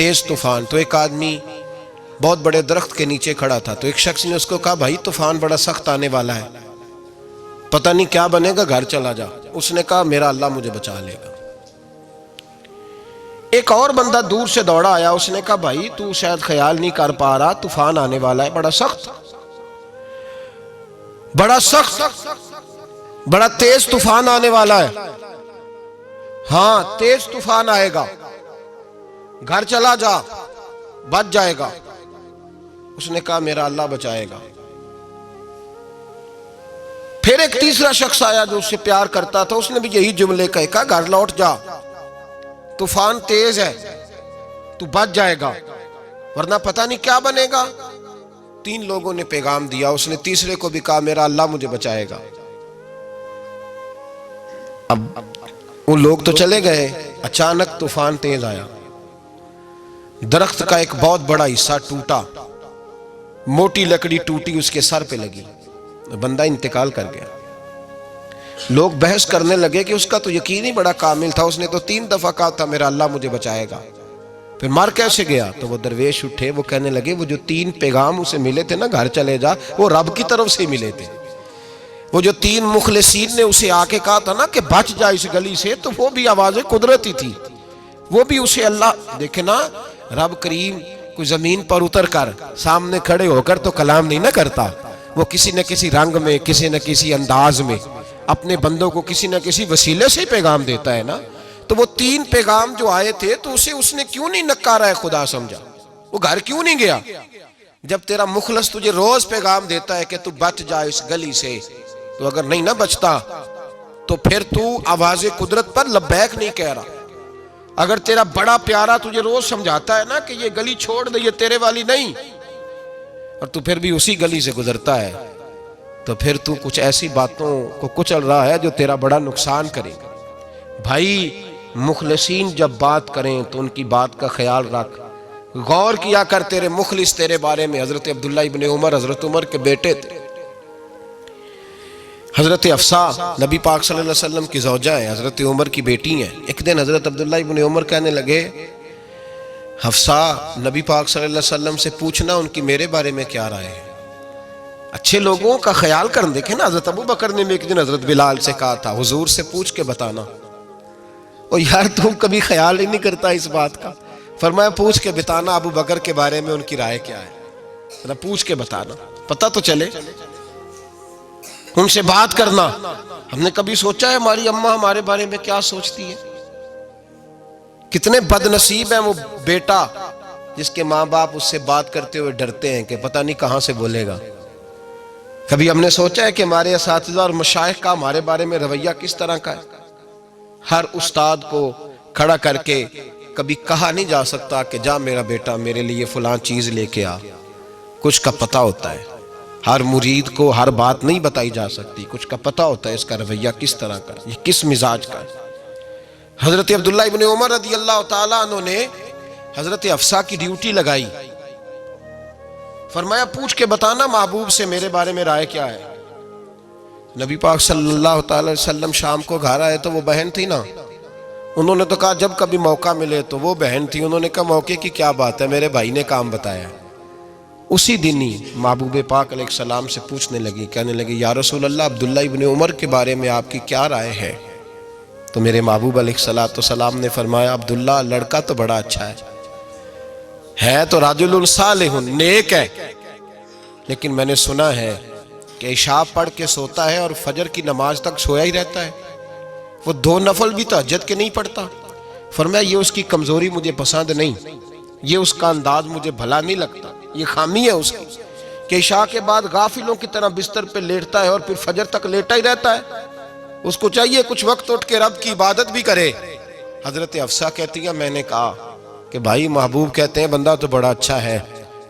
تیز طوفان. تو ایک آدمی بہت بڑے درخت کے نیچے کھڑا تھا, تو ایک شخص نے اس کو کہا بھائی طوفان بڑا سخت آنے والا ہے, پتہ نہیں کیا بنے گا, گھر چلا جا. اس نے کہا میرا اللہ مجھے بچا لے گا. ایک اور بندہ دور سے دوڑا آیا, اس نے کہا بھائی تو شاید خیال نہیں کر پا رہا, طوفان آنے والا ہے بڑا سخت, بڑا تیز طوفان آنے والا ہے. ہاں تیز طوفان آئے گا, گھر چلا جا, بچ جائے گا. اس نے کہا میرا اللہ بچائے گا. پھر ایک تیسرا شخص آیا جو اس سے پیار کرتا تھا, اس نے بھی یہی جملے کہا گھر لوٹ جا, طوفان تیز ہے, تو بچ جائے گا ورنہ پتہ نہیں کیا بنے گا. 3 لوگوں نے پیغام دیا, اس نے تیسرے کو بھی کہا میرا اللہ مجھے بچائے گا. اب وہ لوگ تو چلے گئے, اچانک طوفان تیز آیا, درخت کا ایک بہت بڑا حصہ ٹوٹا, موٹی لکڑی ٹوٹی اس کے سر پہ لگی, بندہ انتقال کر گیا. لوگ بحث کرنے لگے کہ اس کا تو یقین ہی بڑا کامل تھا, اس نے تو 3 دفعہ کہا تھا میرا اللہ مجھے بچائے گا, پھر مر کیسے گیا؟ تو وہ درویش اٹھے, وہ کہنے لگے وہ جو 3 پیغام اسے ملے تھے نا گھر چلے جا, وہ رب کی طرف سے ملے تھے. وہ جو 3 مخلصین نے اسے آ کے کہا تھا نا کہ بچ جا اس گلی سے, تو وہ بھی آوازیں قدرتی تھی, وہ بھی اسے اللہ. دیکھیں نا رب کریم کوئی زمین پر اتر کر سامنے کھڑے ہو کر تو کلام نہیں نہ کرتا, وہ کسی نہ کسی رنگ میں, کسی نہ کسی انداز میں اپنے بندوں کو کسی نہ کسی وسیلے سے پیغام دیتا ہے نا. تو وہ 3 پیغام جو آئے تھے تو اسے اس نے کیوں نہیں نکارا ہے خدا سمجھا, وہ گھر کیوں نہیں گیا؟ جب تیرا مخلص تجھے روز پیغام دیتا ہے کہ تو بچ جا اس گلی سے, تو اگر نہیں نہ بچتا تو پھر تو آواز قدرت پر لبیک نہیں کہہ رہا. اگر تیرا بڑا پیارا تجھے روز سمجھاتا ہے نا کہ یہ گلی چھوڑ دے, یہ تیرے والی نہیں, اور تو پھر بھی اسی گلی سے گزرتا ہے, تو پھر تو کچھ ایسی باتوں کو کچل رہا ہے جو تیرا بڑا نقصان کرے گا. بھائی مخلصین جب بات کریں تو ان کی بات کا خیال رکھ, غور کیا کر. تیرے مخلص تیرے بارے میں حضرت عبداللہ ابن عمر, حضرت عمر کے بیٹے تھے. حضرت حفصہ نبی پاک صلی اللہ علیہ وسلم کی زوجہ ہے, حضرت عمر کی بیٹی ہیں. ایک دن حضرت عبداللہ ابن عمر کہنے لگے حفصہ نبی پاک صلی اللہ علیہ وسلم سے پوچھنا ان کی میرے بارے میں کیا رائے ہے. اچھے لوگوں کا خیال کر. دیکھیں نا حضرت ابو بکر نے بھی ایک دن حضرت بلال سے کہا تھا حضور سے پوچھ کے بتانا. اور یار تم کبھی خیال ہی نہیں کرتا اس بات کا. فرمایا پوچھ کے بتانا ابو بکر کے بارے میں ان کی رائے کیا ہے, پوچھ کے بتانا, پتہ تو چلے. ان سے بات کرنا. ہم نے کبھی سوچا ہے ہماری اماں ہمارے بارے میں کیا سوچتی ہے؟ کتنے بد نصیب ہیں وہ بیٹا جس کے ماں باپ اس سے بات کرتے ہوئے ڈرتے ہیں کہ پتہ نہیں کہاں سے بولے گا. کبھی ہم نے سوچا ہے کہ ہمارے اساتذہ اور مشائخ کا ہمارے بارے میں رویہ کس طرح کا ہے؟ ہر استاد کو کھڑا کر کے کبھی کہا نہیں جا سکتا کہ جا میرا بیٹا میرے لیے فلاں چیز لے کے آ. کچھ کا پتہ ہوتا ہے. ہر مرید کو ہر بات نہیں بتائی جا سکتی, کچھ کا پتہ ہوتا ہے اس کا رویہ کس طرح کا, یہ کس مزاج کا ہے. حضرت عبداللہ ابن عمر رضی اللہ تعالیٰ عنہ نے حضرت حفصہ کی ڈیوٹی لگائی. فرمایا پوچھ کے بتانا محبوب سے میرے بارے میں رائے کیا ہے. نبی پاک صلی اللہ تعالی وسلم شام کو گھر آئے تو وہ بہن تھی نا, انہوں نے تو کہا جب کبھی موقع ملے تو وہ بہن تھی. انہوں نے کہا موقع کی کیا بات ہے, میرے بھائی نے کام بتایا. اسی دن ہی محبوب پاک علیہ السلام سے پوچھنے لگی, کہنے لگی یا رسول اللہ عبداللہ ابن عمر کے بارے میں آپ کی کیا رائے ہے؟ تو میرے محبوب علیہ السلام نے فرمایا عبداللہ لڑکا تو بڑا اچھا ہے تو رجل صالح, نیک ہے, لیکن میں نے سنا ہے کہ عشاء پڑھ کے سوتا ہے اور فجر کی نماز تک سویا ہی رہتا ہے, وہ 2 نفل بھی تہجد کے نہیں پڑھتا. فرمایا یہ اس کی کمزوری مجھے پسند نہیں, یہ اس کا انداز مجھے بھلا نہیں لگتا, یہ خامی ہے اس کی کہ عشاء کے بعد غافلوں کی طرح بستر پہ لیٹتا ہے اور پھر فجر تک لیٹا ہی رہتا ہے. اس کو چاہیے کچھ وقت اٹھ کے رب کی عبادت بھی کرے. حضرت حفصہ کہتی ہیں میں نے کہا کہ بھائی محبوب کہتے ہیں بندہ تو بڑا اچھا ہے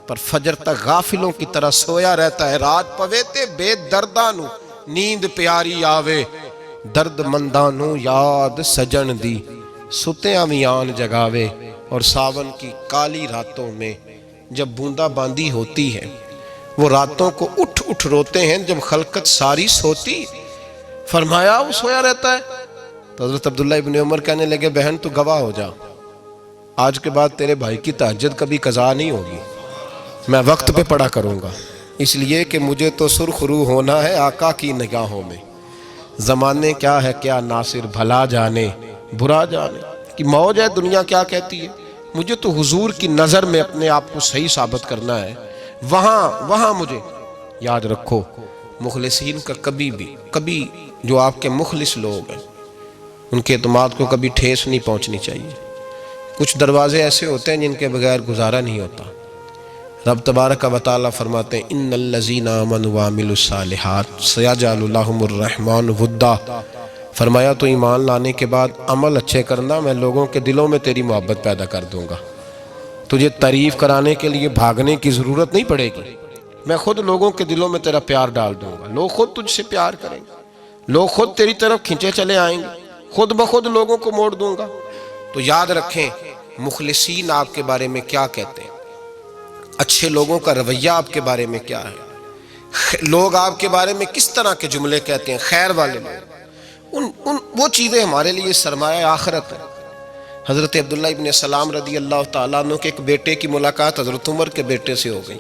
پر فجر تک غافلوں کی طرح سویا رہتا ہے. رات پویتے بے دردانو نیند پیاری آوے, درد مندانو یاد سجن دی ستیاں میان جگاوے. اور ساون کی کالی راتوں میں جب بوندا باندی ہوتی ہے وہ راتوں کو اٹھ اٹھ روتے ہیں جب خلقت ساری سوتی. فرمایا وہ سویا رہتا ہے. تو حضرت عبداللہ ابن عمر کہنے لگے بہن تو گواہ ہو جا, آج کے بعد تیرے بھائی کی تہجد کبھی قضا نہیں ہوگی، میں وقت پہ پڑھا کروں گا، اس لیے کہ مجھے تو سرخ رو ہونا ہے آقا کی نگاہوں میں۔ زمانے کیا ہے کیا ناصر، بھلا جانے برا جانے کہ موج ہے دنیا کیا کہتی ہے، مجھے تو حضور کی نظر میں اپنے آپ کو صحیح ثابت کرنا ہے۔ وہاں مجھے یاد رکھو، مخلصین کا کبھی جو آپ کے مخلص لوگ ہیں ان کے اعتماد کو کبھی ٹھیس نہیں پہنچنی چاہیے۔ کچھ دروازے ایسے ہوتے ہیں جن کے بغیر گزارا نہیں ہوتا۔ رب تبارک و تعالیٰ فرماتے ہیں ان الذین آمنوا وعملوا الصالحات سیجعل لهم الرحمن ودا، فرمایا تو ایمان لانے کے بعد عمل اچھے کرنا، میں لوگوں کے دلوں میں تیری محبت پیدا کر دوں گا۔ تجھے تعریف کرانے کے لیے بھاگنے کی ضرورت نہیں پڑے گی، میں خود لوگوں کے دلوں میں تیرا پیار ڈال دوں گا، لوگ خود تجھ سے پیار کریں گے، لوگ خود تیری طرف کھنچے چلے آئیں گے، خود بخود لوگوں کو موڑ دوں گا۔ تو یاد رکھیں مخلصین آپ کے بارے میں کیا کہتے ہیں، اچھے لوگوں کا رویہ آپ کے بارے میں کیا ہے، لوگ آپ کے بارے میں کس طرح کے جملے کہتے ہیں، خیر والے لوگ، وہ چیزیں ہمارے لیے سرمایہ آخرت ہے۔ حضرت عبداللہ ابن سلام رضی اللہ تعالیٰ عنہ کے ایک بیٹے کی ملاقات حضرت عمر کے بیٹے سے ہو گئی۔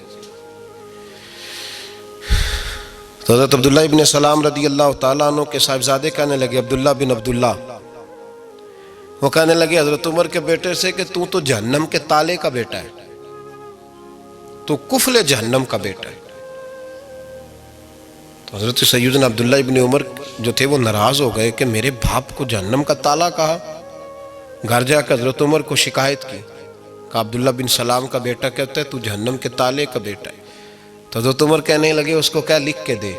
تو حضرت عبداللہ ابن سلام رضی اللہ تعالیٰ عنہ کے صاحبزادے کہنے لگے، عبداللہ بن عبداللہ، وہ کہنے لگے حضرت عمر کے بیٹے سے کہ تو جہنم کے تالے کا بیٹا ہے، تو کفل جہنم کا بیٹا ہے۔ تو حضرت سیدنا عبداللہ ابن عمر جو تھے وہ ناراض ہو گئے کہ میرے باپ کو جہنم کا تالا کہا۔ گھر جا کے حضرت عمر کو شکایت کی، کہا عبداللہ بن سلام کا بیٹا کہتا ہے تو جہنم کے تالے کا بیٹا ہے۔ تو حضرت عمر کہنے لگے اس کو کیا لکھ کے دے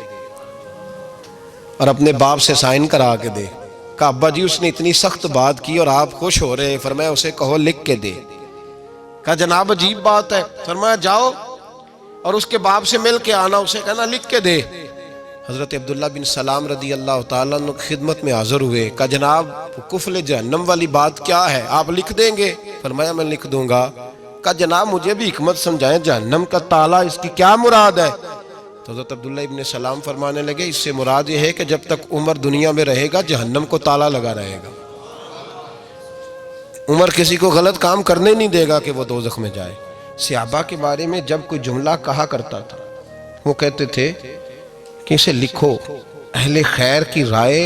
اور اپنے باپ سے سائن کرا کے دے۔ کہا ابا جی اس نے اتنی سخت بات کی اور آپ خوش ہو رہے ہیں، فرمایا اسے کہو لکھ کے دے۔ کہا جناب عجیب بات ہے، فرمایا جاؤ اور اس کے باپ سے مل کے آنا، اسے کہنا لکھ کے دے۔ حضرت عبداللہ بن سلام رضی اللہ تعالیٰ عنہ خدمت میں حاضر ہوئے، کہا جناب کفل جہنم والی بات کیا ہے، آپ لکھ دیں گے؟ فرمایا میں لکھ دوں گا۔ کہا جناب مجھے بھی حکمت سمجھائیں، جہنم کا تالا اس کی کیا مراد ہے؟ تو حضرت عبداللہ ابن سلام فرمانے لگے اس سے مراد یہ ہے کہ جب تک عمر دنیا میں رہے گا جہنم کو تالا لگا رہے گا، عمر کسی کو غلط کام کرنے نہیں دے گا کہ وہ دوزخ میں جائے۔ صحابہ کے بارے میں جب کوئی جملہ کہا کرتا تھا وہ کہتے تھے کہ اسے لکھو، اہل خیر کی رائے،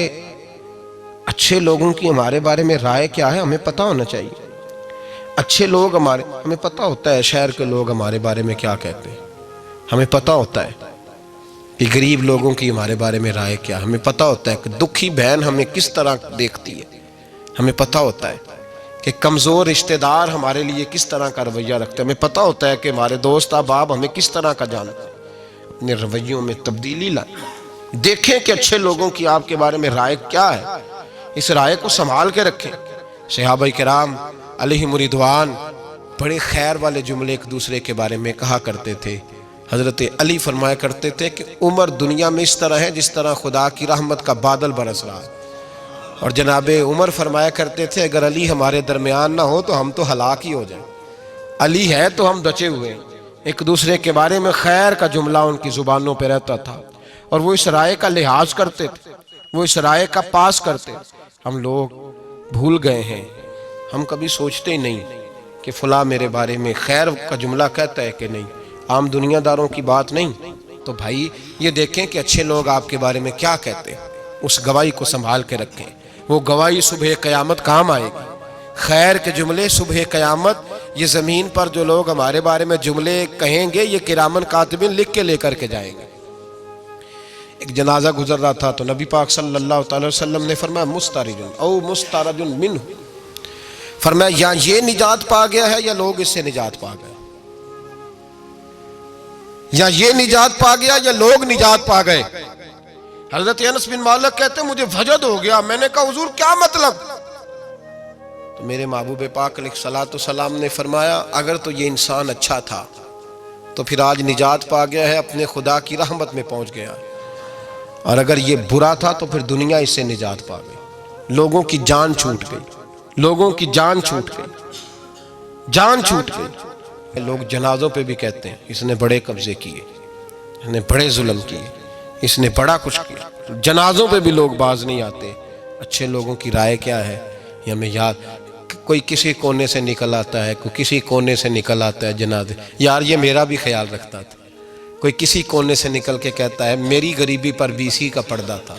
اچھے لوگوں کی ہمارے بارے میں رائے کیا ہے ہمیں پتہ ہونا چاہیے۔ اچھے لوگ ہمیں پتہ ہوتا ہے شہر کے لوگ ہمارے بارے میں کیا کہتے ہیں، ہمیں پتہ ہوتا ہے کہ غریب لوگوں کی ہمارے بارے میں رائے کیا، ہمیں پتہ ہوتا ہے کہ دکھی بہن ہمیں کس طرح دیکھتی ہے، ہمیں پتہ ہوتا ہے کہ کمزور رشتہ دار ہمارے لیے کس طرح کا رویہ رکھتے ہیں، ہمیں پتہ ہوتا ہے کہ ہمارے دوست احباب ہمیں کس طرح کا جانتے ہیں۔ اپنے رویوں میں تبدیلی لائیں، دیکھیں کہ اچھے لوگوں کی آپ کے بارے میں رائے کیا ہے، اس رائے کو سنبھال کے رکھیں۔ صحابہ کرام علیہم رضوان بڑے خیر والے جملے ایک دوسرے کے بارے میں کہا کرتے تھے۔ حضرت علی فرمایا کرتے تھے کہ عمر دنیا میں اس طرح ہے جس طرح خدا کی رحمت کا بادل برس رہا ہے، اور جناب عمر فرمایا کرتے تھے اگر علی ہمارے درمیان نہ ہو تو ہم تو ہلاک ہی ہو جائیں، علی ہے تو ہم بچے ہوئے ہیں۔ ایک دوسرے کے بارے میں خیر کا جملہ ان کی زبانوں پہ رہتا تھا، اور وہ اس رائے کا لحاظ کرتے تھے، وہ اس رائے کا پاس کرتے۔ ہم لوگ بھول گئے ہیں، ہم کبھی سوچتے ہی نہیں کہ فلاں میرے بارے میں خیر کا جملہ کہتا ہے کہ نہیں، عام دنیا داروں کی بات نہیں۔ تو بھائی یہ دیکھیں کہ اچھے لوگ آپ کے بارے میں کیا کہتے ہیں، اس گواہی کو سنبھال کے رکھیں، وہ گواہی صبح قیامت کام آئے گی۔ خیر کے جملے صبح قیامت، یہ زمین پر جو لوگ ہمارے بارے میں جملے کہیں گے یہ کرامن کاتبین لکھ کے لے کر کے جائیں گے۔ ایک جنازہ گزر رہا تھا تو نبی پاک صلی اللہ تعالی وسلم نے فرمایا مسترج او مسترج منہ، فرمایا یا یہ نجات پا گیا ہے یا لوگ اس سے نجات پا گئے، یا یہ نجات پا گیا یا لوگ نجات پا گئے۔ حضرت انس بن مالک کہتے ہیں مجھے وجد ہو گیا، میں نے کہا حضور کیا مطلب؟ تو میرے محبوب پاک علیہ الصلوۃ والسلام نے فرمایا اگر تو یہ انسان اچھا تھا تو پھر آج نجات پا گیا ہے، اپنے خدا کی رحمت میں پہنچ گیا، اور اگر یہ برا تھا تو پھر دنیا اس سے نجات پا گئی۔ لوگوں کی جان چھوٹ گئی، لوگوں کی جان چھوٹ گئی، جان چھوٹ گئی۔ لوگ جنازوں پہ بھی کہتے ہیں اس نے بڑے قبضے کیے، اس نے بڑے ظلم کیے، اس نے بڑا کچھ کیا۔ جنازوں پہ بھی لوگ باز نہیں آتے۔ اچھے لوگوں کی رائے کیا ہے یہ ہمیں یاد، کوئی کسی کونے سے نکل آتا ہے، کوئی کسی کونے سے نکل آتا ہے جنازے. یار یہ میرا بھی خیال رکھتا تھا. کوئی کسی کونے سے نکل کے کہتا ہے میری غریبی پر BC کا پردہ تھا.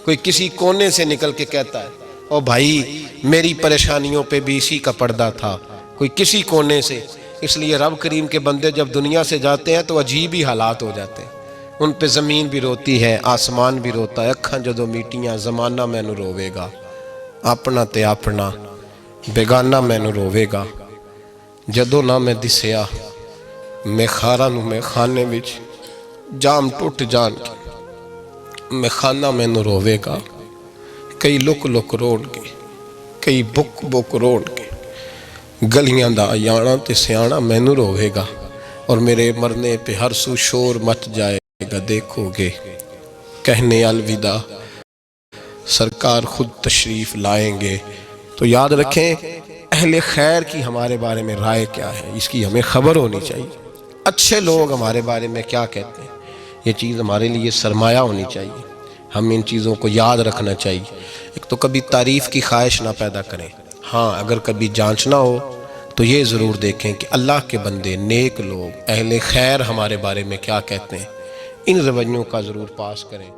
کوئی کسی کونے سے نکل کے کہتا ہے او بھائی میری پریشانیوں پہ BC کا پردہ تھا. کوئی کسی کونے سے. اس لیے رب کریم کے بندے جب دنیا سے جاتے ہیں تو عجیب ہی حالات ہو جاتے ہیں. ان پہ زمین بھی روتی ہے، آسمان بھی روتا ہے. اکھاں جدوں میٹیاں زمانہ مینوں روے گا، اپنا تے اپنا بیگانہ مینوں روے گا. جدوں نہ میں دسیا میں خاراں نوں میں خانے وچ جام ٹوٹ جان کے میں خانہ مینوں روے گا. کئی لک لک روڑ کے، کئی بک بک روڑ کے گلیاں دا یانا تے سیانا مینوں روے گا. اور میرے مرنے پہ ہر سو شور مچ جائے گا. دیکھو گے کہنے الوداع سرکار خود تشریف لائیں گے. تو یاد رکھیں اہل خیر کی ہمارے بارے میں رائے کیا ہے، اس کی ہمیں خبر ہونی چاہیے. اچھے لوگ ہمارے بارے میں کیا کہتے ہیں، یہ چیز ہمارے لیے سرمایہ ہونی چاہیے. ہم ان چیزوں کو یاد رکھنا چاہیے. ایک تو کبھی تعریف کی خواہش نہ پیدا کریں. ہاں اگر کبھی جانچنا ہو تو یہ ضرور دیکھیں کہ اللہ کے بندے، نیک لوگ، اہل خیر ہمارے بارے میں کیا کہتے ہیں. ان رویوں کا ضرور پاس کریں.